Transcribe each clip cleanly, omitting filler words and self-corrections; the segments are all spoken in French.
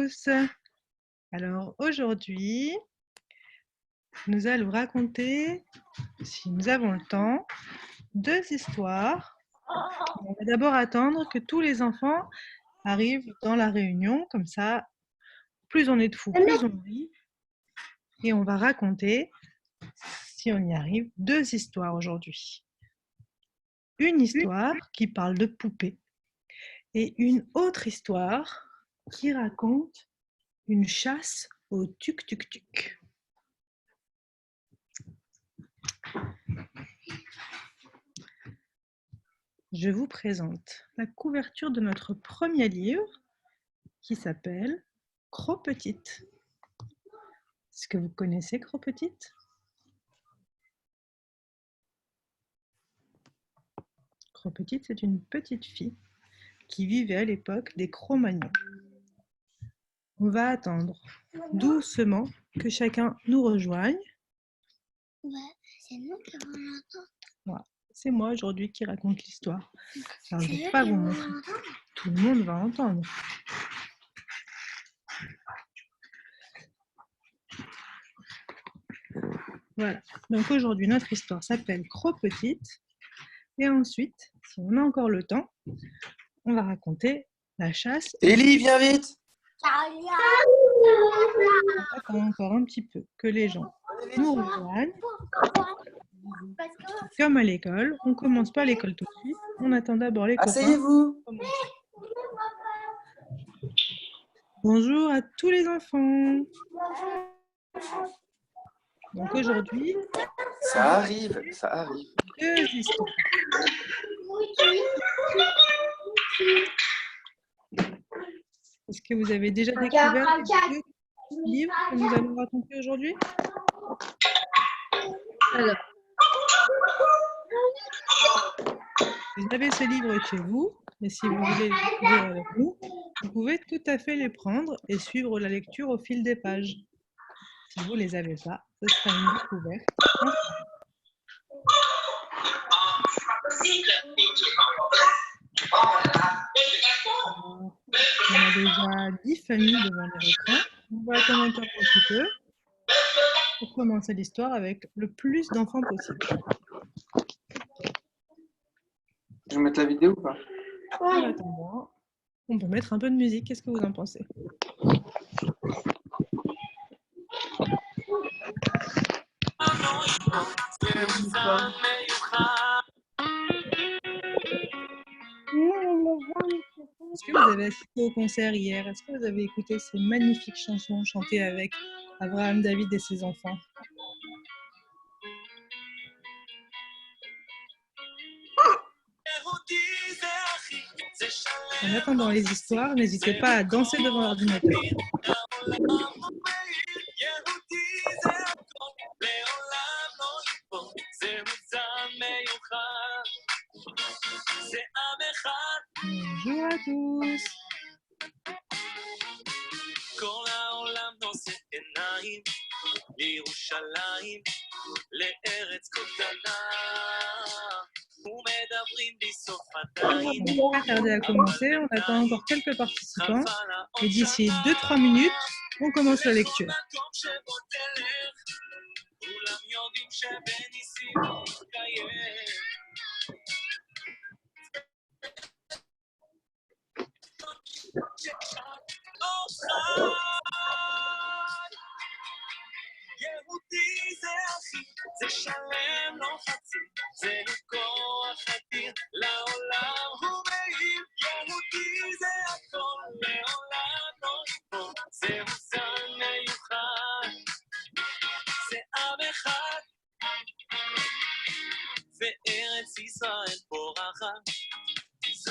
tous. Alors aujourd'hui, nous allons raconter, si nous avons le temps, 2 histoires. On va d'abord attendre que tous les enfants arrivent dans la réunion, comme ça, plus on est de fous, plus on rit. Et on va raconter, si on y arrive, 2 histoires aujourd'hui. Une histoire qui parle de poupées et une autre histoire qui raconte une chasse au tuk-tuk-tuk. Je vous présente la couverture de notre premier livre qui s'appelle Cro-Petite. Est-ce que vous connaissez Cro-Petite? Cro-Petite, c'est une petite fille qui vivait à l'époque des Cro-Magnons. On va attendre doucement que chacun nous rejoigne. C'est nous qui allons l'entendre. Voilà. C'est moi aujourd'hui qui raconte l'histoire. Alors, je ne vais pas vous montrer. Tout le monde va entendre. Voilà. Donc aujourd'hui, notre histoire s'appelle Cro-Petite. Et ensuite, si on a encore le temps, on va raconter la chasse. Élie, viens vite! On attend encore un petit peu que les gens nous rejoignent. Comme à l'école, on ne commence pas l'école tout de suite. On attend d'abord les copains. Asseyez-vous! Bonjour à tous les enfants. Donc aujourd'hui, Ça arrive, ça arrive. 2 histoires. Est-ce que vous avez déjà découvert les 2 livres que nous allons raconter aujourd'hui? Alors, vous avez ce livre chez vous, et si vous voulez les découvrir avec nous, vous pouvez tout à fait les prendre et suivre la lecture au fil des pages. Si vous ne les avez pas, ce sera une découverte. On a déjà 10 familles devant leur écran. On va attendre encore un petit peu pour commencer l'histoire avec le plus d'enfants possible. Je vais mettre la vidéo ou pas? En attendant, on peut mettre un peu de musique. Qu'est-ce que vous en pensez? Est-ce que vous avez assisté au concert hier? Est-ce que vous avez écouté ces magnifiques chansons chantées avec Abraham David et ses enfants? En attendant les histoires, n'hésitez pas à danser devant l'ordinateur. Bonjour à tous. On va pas tarder à commencer, on attend encore quelques participants et d'ici 2-3 minutes, on commence la lecture.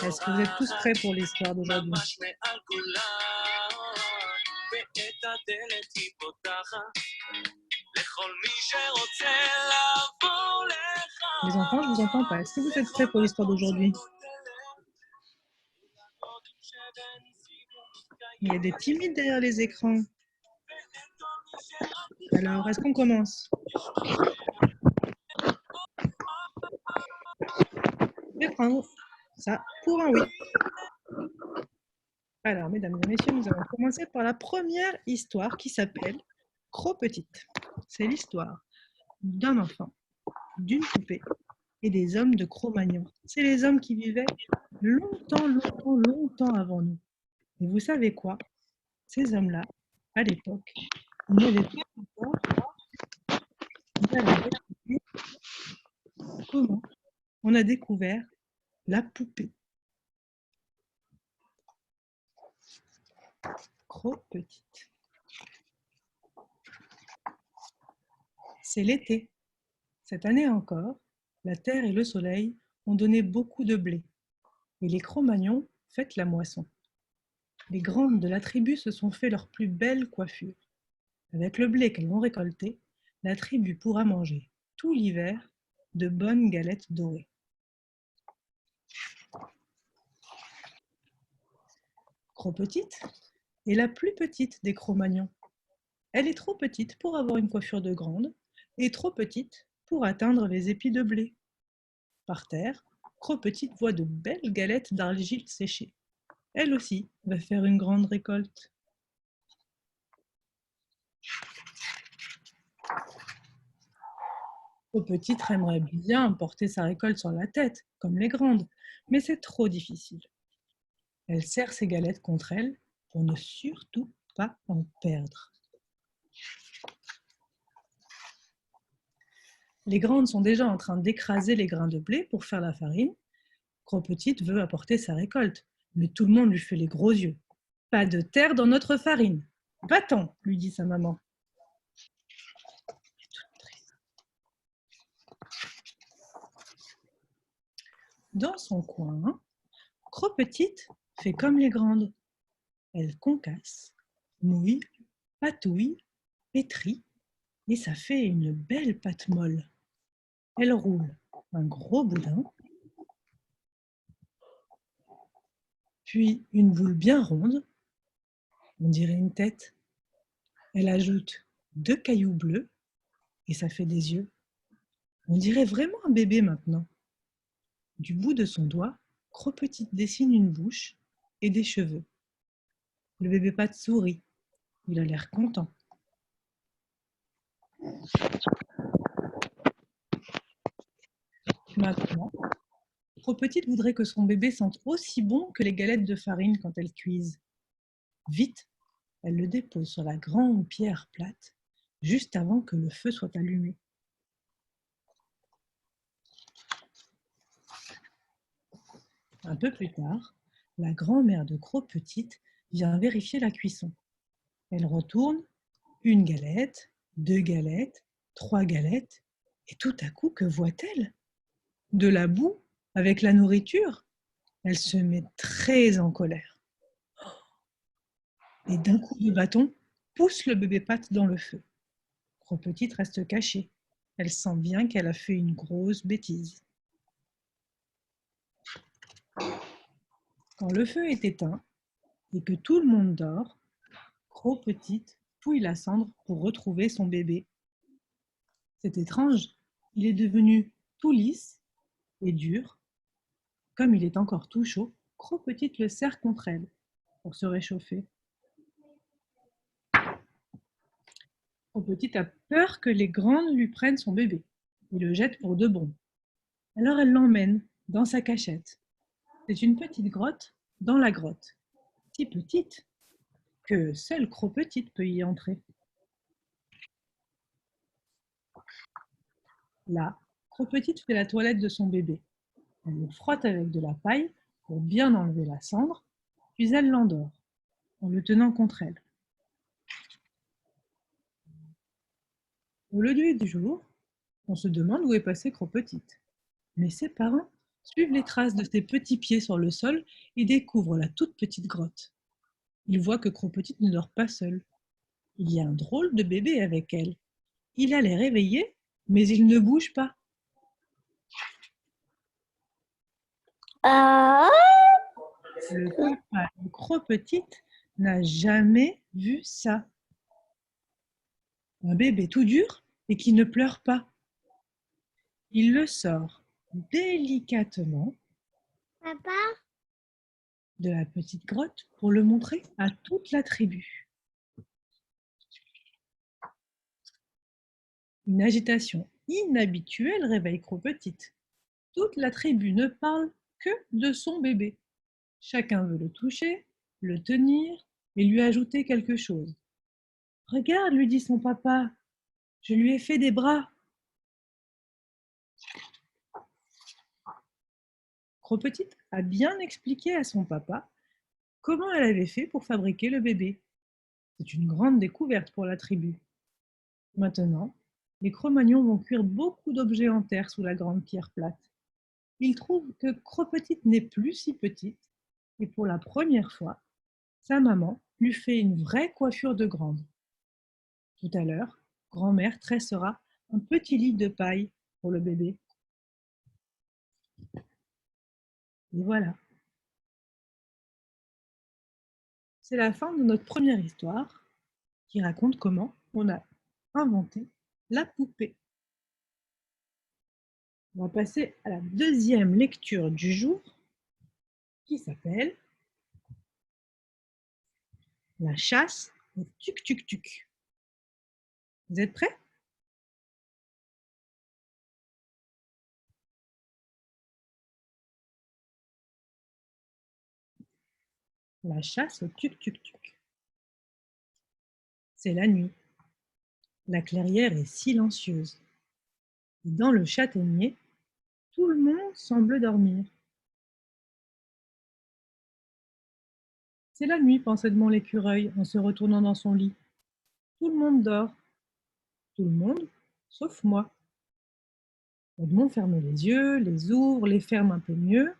Est-ce que vous êtes tous prêts pour l'histoire d'aujourd'hui? Les enfants, je ne vous entends pas. Est-ce que vous êtes prêts pour l'histoire d'aujourd'hui? Il y a des timides derrière les écrans. Alors, est-ce qu'on commence? Je vais prendre ça pour un oui. Alors, mesdames et messieurs, nous allons commencer par la première histoire qui s'appelle Cro-Petite. C'est l'histoire d'un enfant, d'une poupée et des hommes de Cro-Magnon. C'est les hommes qui vivaient longtemps, longtemps, longtemps avant nous. Et vous savez quoi? Ces hommes-là, à l'époque, ils n'avaient pas encore ils avaient découvert comment on a découvert la poupée. Cro-Petite. C'est l'été. Cette année encore, la terre et le soleil ont donné beaucoup de blé et les Cro-Magnons fêtent la moisson. Les grandes de la tribu se sont fait leur plus belle coiffure. Avec le blé qu'elles vont récolter, la tribu pourra manger tout l'hiver de bonnes galettes dorées. Cro-Petite est la plus petite des Cro-Magnons. Elle est trop petite pour avoir une coiffure de grande et trop petite pour atteindre les épis de blé. Par terre, Cro-Petite voit de belles galettes d'argile séchées. Elle aussi va faire une grande récolte. Cro-Petite aimerait bien porter sa récolte sur la tête, comme les grandes, mais c'est trop difficile. Elle serre ses galettes contre elle pour ne surtout pas en perdre. Les grandes sont déjà en train d'écraser les grains de blé pour faire la farine. Cro-Petite veut apporter sa récolte, mais tout le monde lui fait les gros yeux. Pas de terre dans notre farine. Va-t'en, lui dit sa maman. Dans son coin, Cro-Petite fait comme les grandes. Elle concasse, mouille, patouille, pétrit, et ça fait une belle pâte molle. Elle roule un gros boudin, puis une boule bien ronde, on dirait une tête. Elle ajoute 2 cailloux bleus, et ça fait des yeux. On dirait vraiment un bébé maintenant. Du bout de son doigt, Cro-Petite dessine une bouche et des cheveux. Le bébé Pat sourit. Il a l'air content. Maintenant, Cro-Petite voudrait que son bébé sente aussi bon que les galettes de farine quand elles cuisent. Vite, elle le dépose sur la grande pierre plate, juste avant que le feu soit allumé. Un peu plus tard, la grand-mère de Cro-Petite vient vérifier la cuisson. Elle retourne une galette, 2 galettes, 3 galettes, et tout à coup, que voit-elle? De la boue avec la nourriture. Elle se met très en colère. Et d'un coup de bâton, pousse le bébé Pat dans le feu. Cro-Petite reste cachée. Elle sent bien qu'elle a fait une grosse bêtise. Quand le feu est éteint et que tout le monde dort, Cro-Petite fouille la cendre pour retrouver son bébé. C'est étrange, il est devenu tout lisse et dur. Comme il est encore tout chaud, Cro-Petite le serre contre elle pour se réchauffer. Cro-Petite a peur que les grandes lui prennent son bébé et le jettent pour de bon. Alors elle l'emmène dans sa cachette. C'est une petite grotte dans la grotte, si petite que seule Cro-Petite peut y entrer. Là, Cro-Petite fait la toilette de son bébé. Elle le frotte avec de la paille pour bien enlever la cendre, puis elle l'endort en le tenant contre elle. Au lever du jour, on se demande où est passée Cro-Petite. Mais ses parents suivent les traces de ses petits pieds sur le sol et découvrent la toute petite grotte. Ils voient que Cro-Petite ne dort pas seule. Il y a un drôle de bébé avec elle. Il a l'air éveillé, mais il ne bouge pas. Le papa de Cro-Petite n'a jamais vu ça. Un bébé tout dur et qui ne pleure pas. Il le sort délicatement. Papa, de la petite grotte pour le montrer à toute la tribu. Une agitation inhabituelle réveille Cro-Petite. Toute la tribu ne parle que de son bébé. Chacun veut le toucher, le tenir et lui ajouter quelque chose. Regarde, lui dit son papa, je lui ai fait des bras. Cro-Petite a bien expliqué à son papa comment elle avait fait pour fabriquer le bébé. C'est une grande découverte pour la tribu. Maintenant, les Cro-Magnons vont cuire beaucoup d'objets en terre sous la grande pierre plate. Ils trouvent que Cro-Petite n'est plus si petite et pour la première fois, sa maman lui fait une vraie coiffure de grande. Tout à l'heure, grand-mère tressera un petit lit de paille pour le bébé. Et voilà, c'est la fin de notre première histoire qui raconte comment on a inventé la poupée. On va passer à la deuxième lecture du jour qui s'appelle La chasse au tuk-tuk-tuk. Vous êtes prêts? La chasse au tuk-tuk-tuk. C'est la nuit. La clairière est silencieuse. Et dans le châtaignier, tout le monde semble dormir. C'est la nuit, pense Edmond l'écureuil en se retournant dans son lit. Tout le monde dort. Tout le monde, sauf moi. Edmond ferme les yeux, les ouvre, les ferme un peu mieux.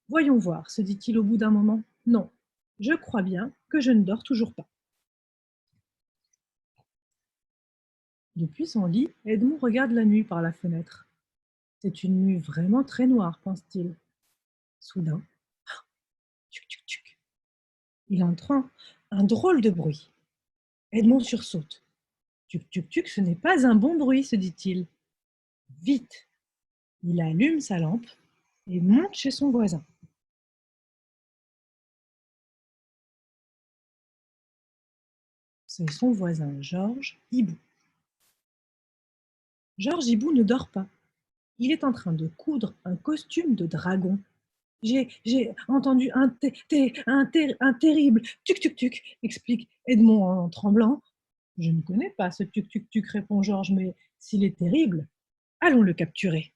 Voyons voir, se dit-il au bout d'un moment. Non, je crois bien que je ne dors toujours pas. Depuis son lit, Edmond regarde la nuit par la fenêtre. C'est une nuit vraiment très noire, pense-t-il. Soudain, tuc tuc tuc, il entend un drôle de bruit. Edmond sursaute. Tuc tuc tuc, ce n'est pas un bon bruit, se dit-il. Vite, il allume sa lampe et monte chez son voisin. C'est son voisin Georges Hibou. Georges Hibou ne dort pas. Il est en train de coudre un costume de dragon. J'ai entendu un terrible tuc-tuc-tuc, explique Edmond en tremblant. Je ne connais pas ce tuc-tuc-tuc, répond Georges, mais s'il est terrible, allons le capturer.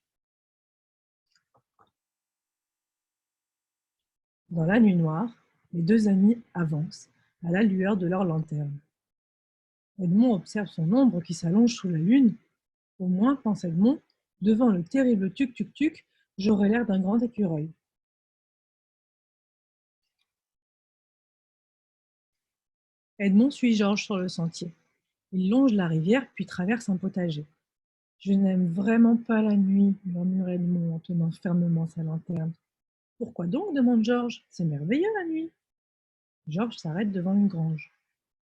Dans la nuit noire, les deux amis avancent à la lueur de leur lanterne. Edmond observe son ombre qui s'allonge sous la lune. Au moins, pense Edmond, devant le terrible tuc-tuc-tuc, j'aurais l'air d'un grand écureuil. Edmond suit Georges sur le sentier. Il longe la rivière puis traverse un potager. Je n'aime vraiment pas la nuit, murmure Edmond en tenant fermement sa lanterne. Pourquoi donc demande Georges. C'est merveilleux la nuit. Georges s'arrête devant une grange.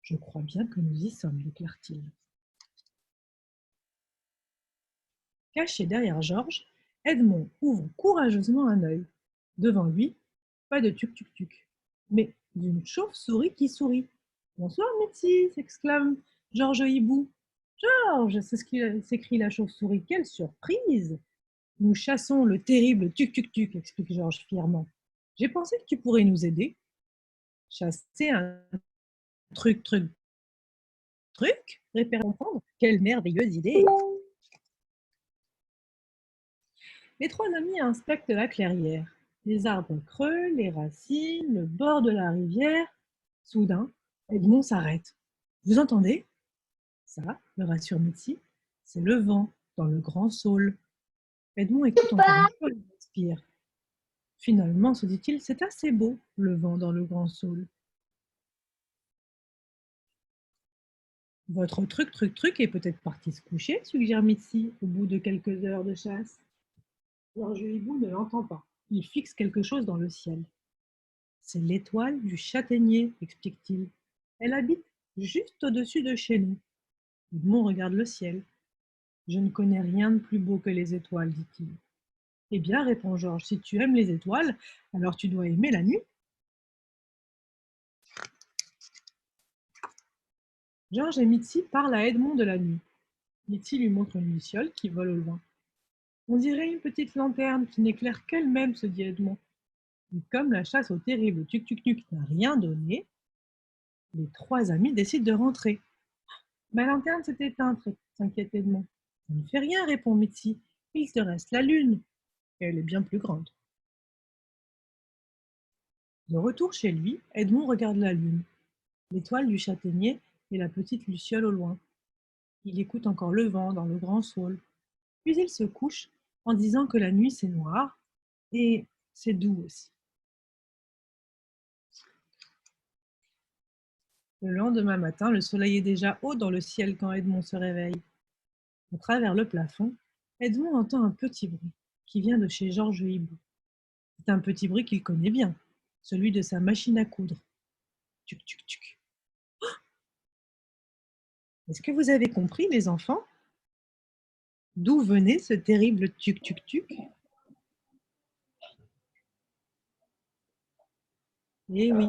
Je crois bien que nous y sommes, déclare-t-il. Caché derrière Georges, Edmond ouvre courageusement un œil. Devant lui, pas de tuc-tuc-tuc, mais une chauve-souris qui sourit. Bonsoir, Mitzi, s'exclame Georges Hibou. Georges, s'écrie la chauve-souris, quelle surprise! Nous chassons le terrible tuc-tuc-tuc, explique Georges fièrement. J'ai pensé que tu pourrais nous aider. Chasser un truc, répète comprendre. Quelle merveilleuse idée! Les trois amis inspectent la clairière. Les arbres creux, les racines, le bord de la rivière. Soudain, Edmond s'arrête. Vous entendez? Ça, le rassure Mitzi, c'est le vent dans le grand saule. Edmond écoute encore une fois et respire. Finalement, se dit-il, c'est assez beau, le vent dans le grand saule. Votre truc est peut-être parti se coucher, suggère Mitzi, au bout de quelques heures de chasse. Georges Hibou ne l'entend pas. Il fixe quelque chose dans le ciel. C'est l'étoile du châtaignier, explique-t-il. Elle habite juste au-dessus de chez nous. Edmond regarde le ciel. Je ne connais rien de plus beau que les étoiles, dit-il. Eh bien, répond Georges, si tu aimes les étoiles, alors tu dois aimer la nuit. Georges et Mitzi parlent à Edmond de la nuit. Mitzi lui montre une luciole qui vole au loin. On dirait une petite lanterne qui n'éclaire qu'elle-même, se dit Edmond. Et comme la chasse au terrible tuk-tuk-tuk n'a rien donné, les trois amis décident de rentrer. Ma lanterne s'est éteinte, s'inquiète Edmond. Ça ne fait rien, répond Mitzi. Il te reste la lune. Et elle est bien plus grande. De retour chez lui, Edmond regarde la lune, l'étoile du châtaignier et la petite luciole au loin. Il écoute encore le vent dans le grand saule. Puis il se couche en disant que la nuit c'est noir et c'est doux aussi. Le lendemain matin, le soleil est déjà haut dans le ciel quand Edmond se réveille. À travers le plafond, Edmond entend un petit bruit qui vient de chez Georges Hibou. C'est un petit bruit qu'il connaît bien, celui de sa machine à coudre. Tuc, tuc, tuc. Est-ce que vous avez compris, les enfants? D'où venait ce terrible tuc-tuc-tuc? Eh oui,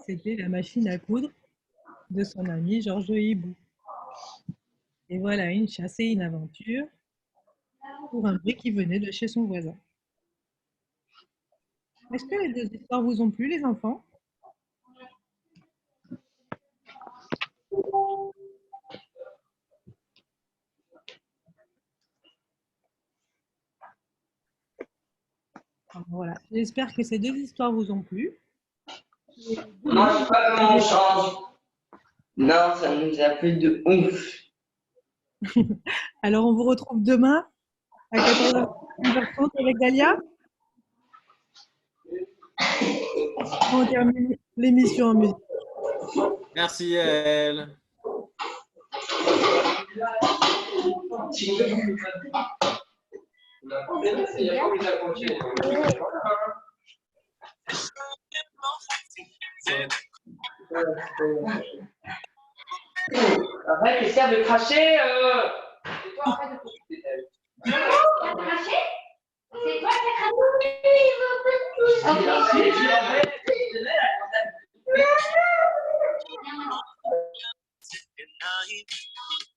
c'était la machine à coudre de son ami Georges Hibou. Et voilà une chasse et une aventure pour un bruit qui venait de chez son voisin. Est-ce que les deux histoires vous ont plu, les enfants? Alors voilà, j'espère que ces deux histoires vous ont plu. Moi, je sais pas comment on change. Non, ça nous a fait de ouf. Alors, on vous retrouve demain à 14h30 avec Dalia. On termine l'émission en musique. Merci Yael. Arrête, essaie de cracher. C'est toi, arrête de Craché? C'est toi qui as עיניים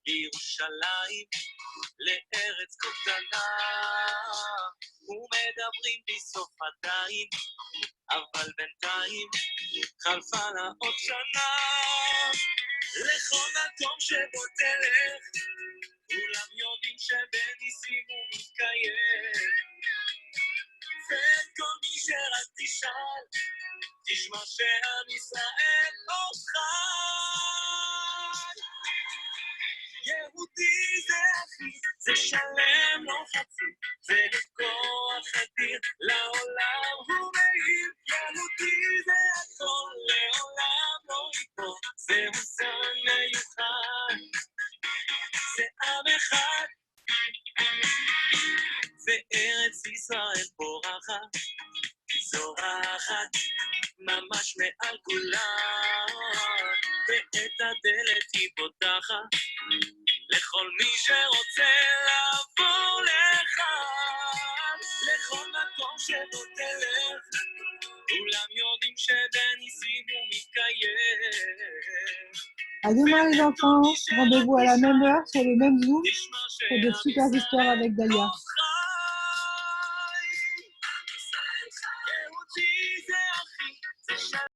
לירושלים, לארץ כה קטנה, ומדברים בסוף עדיין, אבל בינתיים חלפה לה עוד שנה. לכל מקום שבו תלך, כולם יודעים שבניסים הוא מתקיים, וכל מי שרק תשאל, תשמע שעם ישראל עוד חי. יהודי זה אחי, זה שלם לא חצי, זה לכוח אדיר לעולם הוא מאיר. יהודי זה הכל, לעולם לא ייפול, זה מוסר מיוחד, זה עם אחד, וארץ ישראל פורחת, זורחת ממש מעל כולם, ואת הדלת היא פותחת לכל מי שרוצה לבוא לכאן, לכל מקום שבו תלך, כולם יודעים שבניסים הוא מתקיים. À demain les enfants, rendez-vous à la même heure sur le même Zoom pour de super histoires avec Dalia.